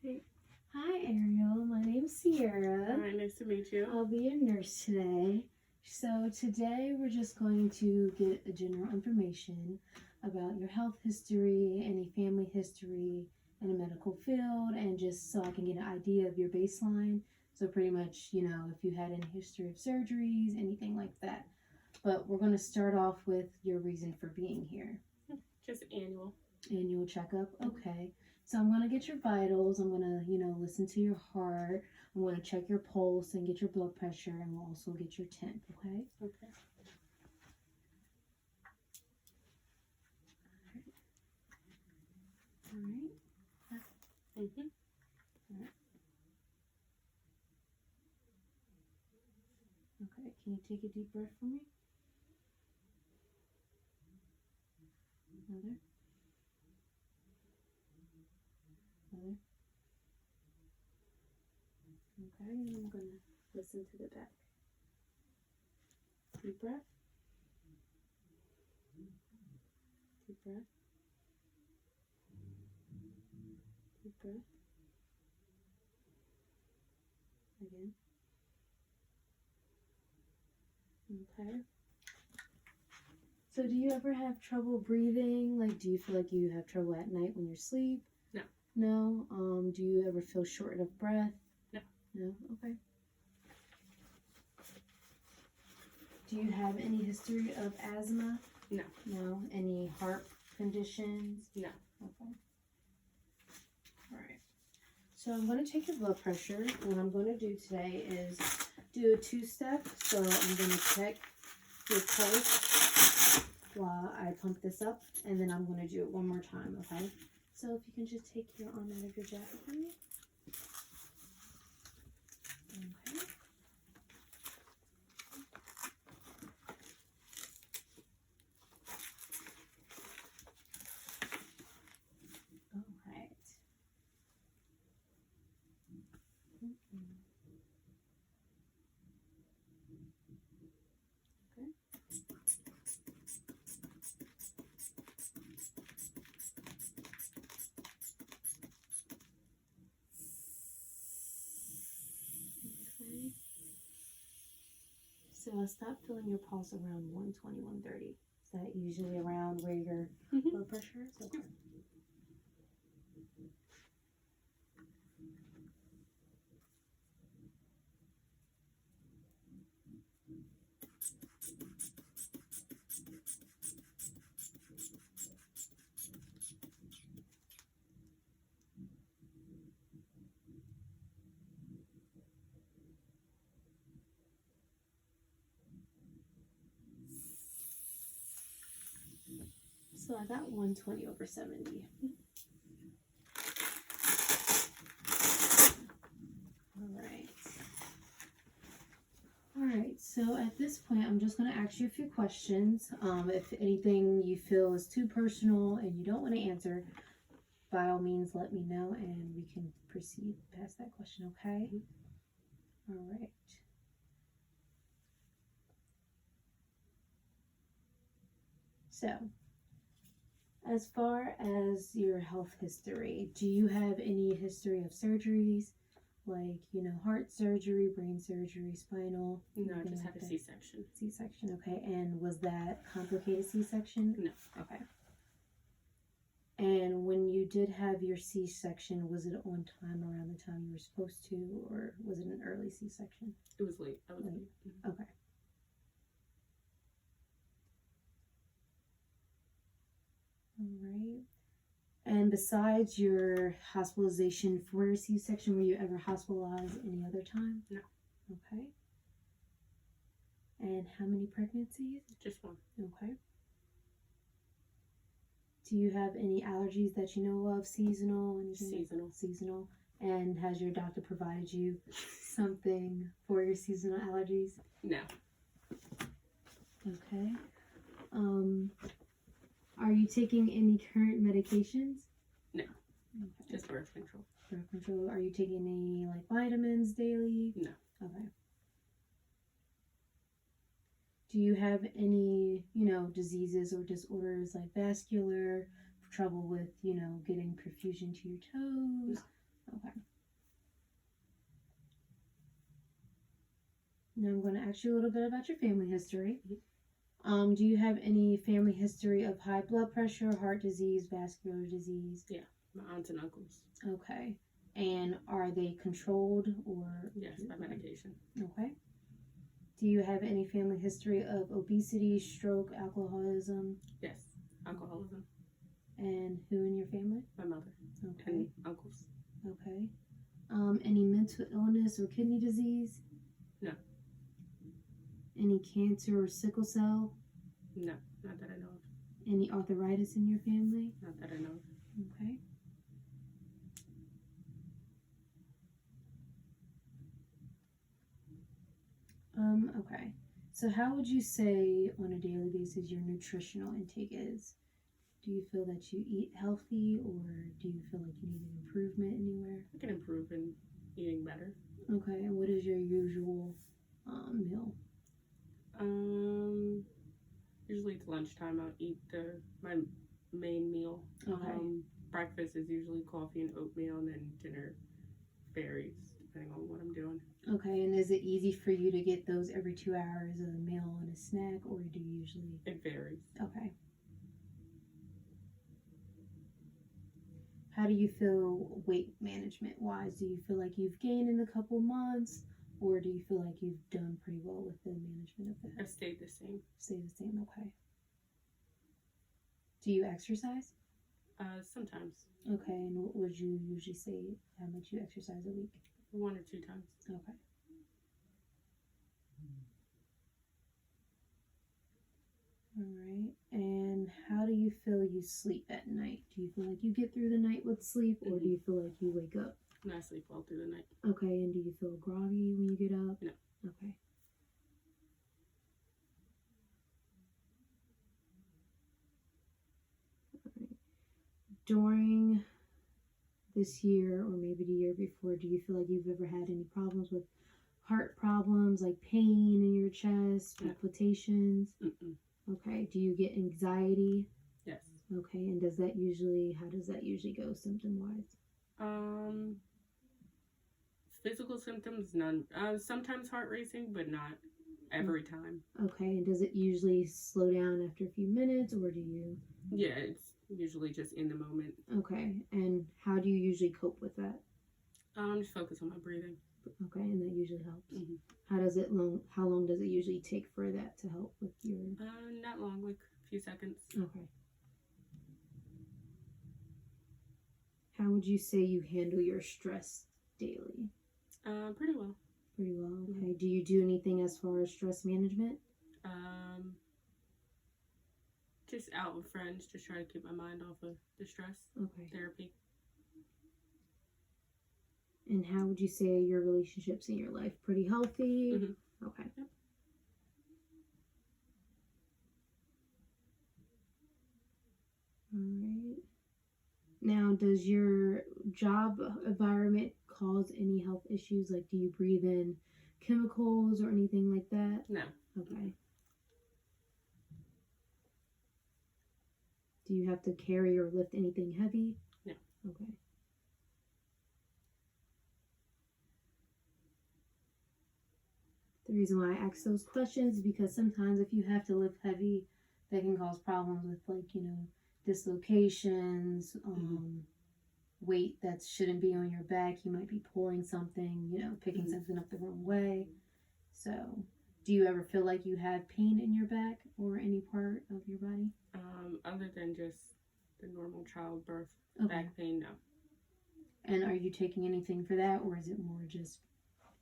Hey. Hi, Ariel. My name's Sierra. Hi, nice to meet you. I'll be your nurse today. So today we're just going to get a general information about your health history, any family history in a medical field, and just so I can get an idea of your baseline. So pretty much, if you had any history of surgeries, anything like that. But we're going to start off with your reason for being here. Just annual. Annual checkup? Okay. So I'm going to get your vitals. I'm going to, listen to your heart. I'm going to check your pulse and get your blood pressure, and we'll also get your temp, okay? Okay. All right. Mm-hmm. All right. Okay. Can you take a deep breath for me? Another. Another. Okay. And I'm going to listen to the back. Deep breath. Deep breath. Deep breath. Again. Okay. So do you ever have trouble breathing? Like, do you feel like you have trouble at night when you sleep? No. No? Do you ever feel short of breath? No. No? Okay. Do you have any history of asthma? No. No. Any heart conditions? No. Okay. All right. So I'm going to take your blood pressure. What I'm going to do today is do a two-step. So I'm going to check your pulse while I pump this up, and then I'm going to do it one more time, okay? So if you can just take your arm out of your jacket for me. Okay. All right. Okay. Okay. So I stopped feeling your pulse around 120, 130. Is that usually around where your blood pressure is? Okay. So I got 120 over 70. All right, so at this point, I'm just going to ask you a few questions. If anything you feel is too personal and you don't want to answer, by all means, let me know and we can proceed past that question, okay? All right. So, as far as your health history, do you have any history of surgeries? Like, heart surgery, brain surgery, spinal? No, I just had a C-section. C-section, okay. And was that complicated C-section? No. Okay. And when you did have your C-section, was it on time around the time you were supposed to, or was it an early C-section? It was late. I was late. Okay. All right. And besides your hospitalization for your C-section, were you ever hospitalized any other time? No. Okay. And how many pregnancies? Just one. Okay. Do you have any allergies that you know of? Seasonal? Seasonal. Seasonal. And has your doctor provided you something for your seasonal allergies? No. Okay. Are you taking any current medications? No. Okay. Just birth control. Birth control. Are you taking any like vitamins daily? No. Okay. Do you have any, diseases or disorders like vascular, trouble with, getting perfusion to your toes? Okay. Now I'm going to ask you a little bit about your family history. Do you have any family history of high blood pressure, heart disease, vascular disease? Yeah, my aunts and uncles. Okay. And are they controlled or? Yes, by medication. Okay. Do you have any family history of obesity, stroke, alcoholism? Yes, alcoholism. And who in your family? My mother Okay. and uncles. Okay. Any mental illness or kidney disease? No. Any cancer or sickle cell? No, not that I know of. Any arthritis in your family? Not that I know of. Okay. Okay. So how would you say on a daily basis your nutritional intake is? Do you feel that you eat healthy, or do you feel like you need an improvement anywhere? I can improve in eating better. Okay. And what is your usual meal? Usually it's lunchtime. I'll eat my main meal. Okay. Breakfast is usually coffee and oatmeal, and then dinner varies depending on what I'm doing. Okay. And is it easy for you to get those every 2 hours, a meal and a snack, or do you usually? It varies. Okay. How do you feel weight management wise? Do you feel like you've gained in a couple months, or do you feel like you've done pretty well with the management of that? I've stayed the same. Stay the same, okay. Do you exercise? Sometimes. Okay, and what would you usually say how much you exercise a week? 1 or 2 times. Okay. All right. And how do you feel you sleep at night? Do you feel like you get through the night with sleep, or do you feel like you wake up? And I sleep well through the night. Okay, and do you feel groggy when you get up? No. Okay. Alright. During this year, or maybe the year before, do you feel like you've ever had any problems with heart problems, like pain in your chest, No. palpitations? Mm-mm. Okay. Do you get anxiety? Yes. Okay, and how does that usually go symptom-wise? Physical symptoms, none. Sometimes heart racing, but not every time. Okay, and does it usually slow down after a few minutes, or do you? Yeah, it's usually just in the moment. Okay, and how do you usually cope with that? Just focus on my breathing. Okay, and that usually helps. Mm-hmm. How long does it usually take for that to help with your? Not long, like a few seconds. Okay. How would you say you handle your stress daily? Pretty well. Pretty well. Okay. Do you do anything as far as stress management? Just out with friends, just try to keep my mind off of the stress. Okay. Therapy. And how would you say your relationships in your life? Pretty healthy? Mm-hmm. Okay. Yep. All right. Now, does your job environment cause any health issues? Like, do you breathe in chemicals or anything like that? No. Okay. Do you have to carry or lift anything heavy? No. Okay. The reason why I ask those questions is because sometimes if you have to lift heavy, that can cause problems with, like, dislocations, weight that shouldn't be on your back. You might be pulling something, picking something up the wrong way. So, do you ever feel like you have pain in your back or any part of your body? Other than just the normal childbirth Okay. back pain, no. And are you taking anything for that, or is it more just?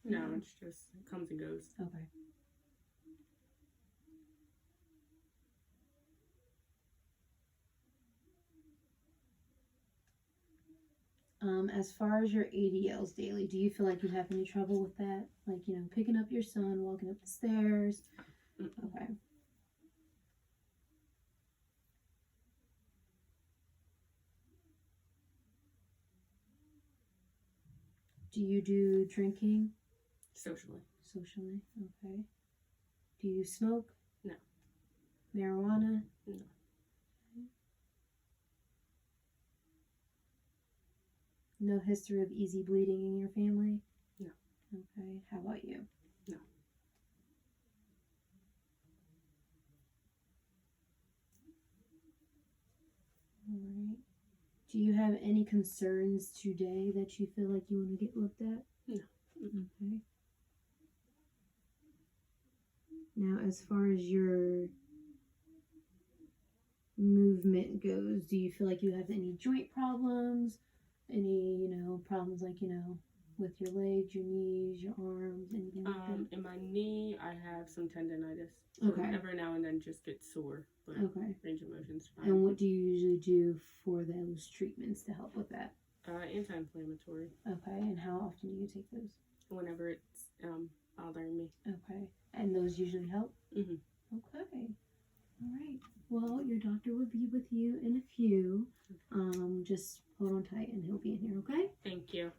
No, it's just it comes and goes. Okay. As far as your ADLs daily, do you feel like you have any trouble with that? Like, picking up your son, walking up the stairs? Okay. Do you do drinking? Socially. Socially? Okay. Do you smoke? No. Marijuana? No. No history of easy bleeding in your family? No. Okay. How about you? No. All right. Do you have any concerns today that you feel like you want to get looked at? No. Okay. Now, as far as your movement goes, do you feel like you have any joint problems? Any, problems like, with your legs, your knees, your arms, anything like that? In my knee, I have some tendonitis. So Okay. every now and then just gets sore, but Okay. range of motion's fine. And what do you usually do for those treatments to help with that? Anti-inflammatory. Okay. And how often do you take those? Whenever it's bothering me. Okay. And those usually help? Mm-hmm. Okay. All right. Well, your doctor will be with you in a few. Just hold on tight and he'll be in here, okay? Thank you.